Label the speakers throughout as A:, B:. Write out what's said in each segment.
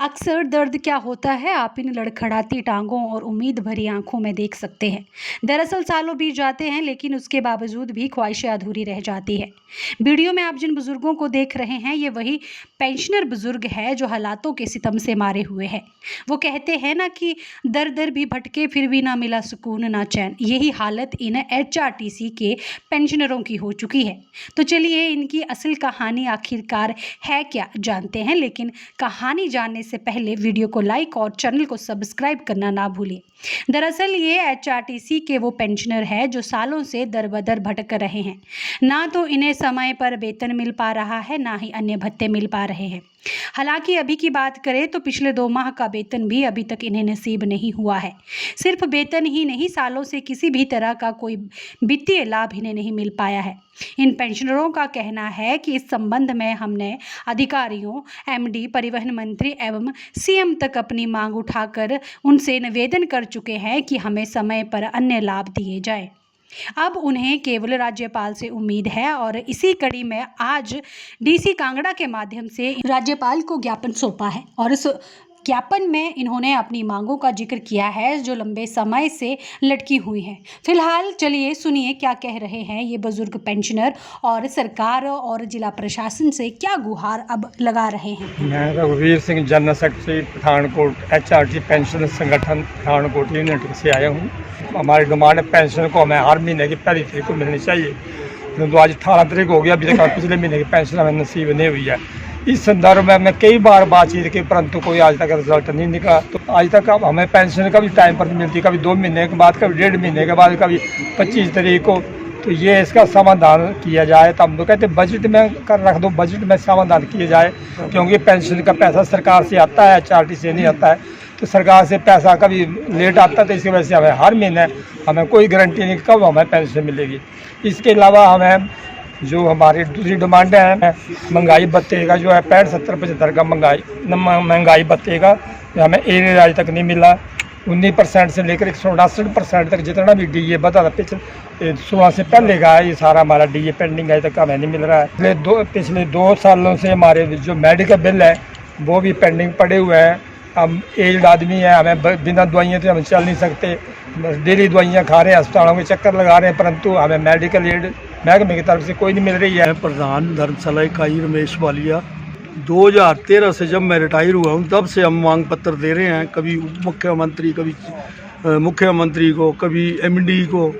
A: अक्सर दर्द क्या होता है आप इन लड़खड़ाती टांगों और उम्मीद भरी आंखों में देख सकते हैं। दरअसल सालों बीत जाते हैं लेकिन उसके बावजूद भी ख्वाहिशें अधूरी रह जाती है। वीडियो में आप जिन बुजुर्गों को देख रहे हैं ये वही पेंशनर बुजुर्ग है जो हालातों के सितम से मारे हुए हैं। वो कहते हैं ना कि दर दर भी भटके फिर भी ना मिला सुकून ना चैन। यही हालत इन HRTC के पेंशनरों की हो चुकी है। तो चलिए इनकी असल कहानी आखिरकार है क्या जानते हैं, लेकिन कहानी जानने से पहले वीडियो को लाइक और चैनल को सब्सक्राइब करना ना भूलें। दरअसल ये HRTC के वो पेंशनर है जो सालों से दर बदर भटक रहे हैं। ना तो इन्हें समय पर वेतन मिल पा रहा है, ना ही अन्य भत्ते मिल पा रहे हैं। हालांकि अभी की बात करें तो पिछले 2 माह का वेतन भी अभी तक इन्हें नसीब नहीं हुआ है। सिर्फ वेतन ही नहीं, सालों से किसी भी तरह का कोई वित्तीय लाभ इन्हें नहीं मिल पाया है। इन पेंशनरों का कहना है कि इस संबंध में हमने अधिकारियों, MD, परिवहन मंत्री एवं CM तक अपनी मांग उठाकर उनसे निवेदन कर चुके हैं कि हमें समय पर अन्य लाभ दिए जाएं। अब उन्हें केवल राज्यपाल से उम्मीद है और इसी कड़ी में आज DC कांगड़ा के माध्यम से राज्यपाल को ज्ञापन सौंपा है और इस ज्ञापन में इन्होंने अपनी मांगों का जिक्र किया है जो लंबे समय से लटकी हुई हैं। फिलहाल चलिए सुनिए क्या कह रहे हैं ये बुजुर्ग पेंशनर और सरकार और जिला प्रशासन से क्या गुहार अब लगा रहे हैं।
B: मैं रघुवीर Singh, general secretary Pathankot, HRTC pension संगठन पठानकोट यूनिट से आया हूँ। हमारी डिमांड है पेंशन को हमें हर महीने की पहली तारीख को मिलनी चाहिए, तो आज 18 तारीख हो गया, अभी तक पिछले महीने की पेंशन हमें नसीब नहीं हुई है। इस संदर्भ में मैं कई बार बातचीत की परंतु कोई आज तक रिजल्ट नहीं निकला। तो आज तक हमें पेंशन कभी टाइम पर नहीं मिलती, कभी 2 महीने के बाद, कभी 1.5 महीने के बाद, कभी 25 तारीख को। तो ये इसका समाधान किया जाए। तो हम लोग कहते बजट में कर रख दो, बजट में समाधान किया जाए, क्योंकि पेंशन का पैसा सरकार से आता है, HRTC से नहीं आता है। तो सरकार से पैसा कभी लेट आता है, तो इसकी वजह से हमें हर महीने हमें कोई गारंटी नहीं कब हमें पेंशन मिलेगी। इसके अलावा हमें जो हमारी दूसरी डिमांड है, महंगाई भत्ते का जो है 65, 70, 75 का महंगाई भत्ते का हमें एरियर आज तक नहीं मिला। 19% से लेकर 168% तक जितना भी DA बता था पिछले 16 से पहले का है, ये सारा हमारा DA पेंडिंग आज तक हमें नहीं मिल रहा है। पिछले 2 सालों से हमारे जो मेडिकल बिल है वो भी पेंडिंग पड़े हुए हैं। हम एज्ड आदमी हैं, हमें बिना दवाइयाँ तो हम चल नहीं सकते, डेली दवाइयाँ खा रहे हैं, अस्पतालों के चक्कर लगा रहे हैं, परंतु हमें मेडिकल एड महकमे की तरफ से कोई नहीं मिल रही है।
C: प्रधान धर्मशाला इकाई रमेश वालिया, 2013 से जब मैं रिटायर हुआ हूँ तब से हम मांग पत्र दे रहे हैं, कभी उप मुख्यमंत्री, कभी मुख्यमंत्री को, कभी MD को,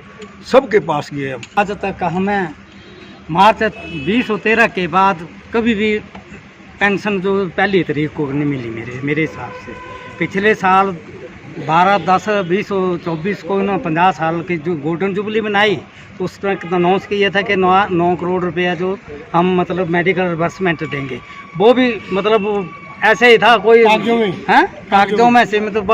C: सबके पास गए हम।
D: आज तक हमें मार्च 2013 के बाद कभी भी पेंशन जो पहली तारीख को नहीं मिली मेरे हिसाब से। पिछले साल 12, 10, 20 और 24 को ना 50 साल की जो गोल्डन जुबली बनाई, तो उस पर अनाउंस किया था कि 9 करोड़ रुपया जो हम मतलब मेडिकल रिवर्समेंट देंगे। वो भी मतलब ऐसे ही था, कोई कागजों में से मतलब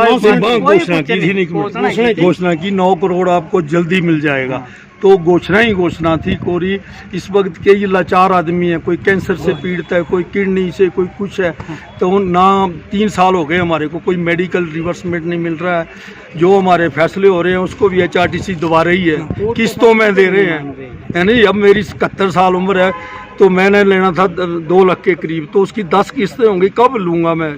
C: घोषणा की 9 करोड़ आपको जल्दी मिल जाएगा। तो घोषणा ही घोषणा थी कोरी। इस वक्त के ये लाचार आदमी है, कोई कैंसर से पीड़ित है, कोई किडनी से, कोई कुछ है। तो ना 3 साल हो गए हमारे को कोई मेडिकल रिवर्समेंट नहीं मिल रहा है। जो हमारे फैसले हो रहे हैं उसको भी HRTC दबा रही है, किस्तों में दे रहे हैं, यानी अब मेरी 71 साल उम्र है, तो मैंने लेना था 2 लाख के करीब, तो उसकी 10 किस्तें होंगी, कब लूँगा मैं।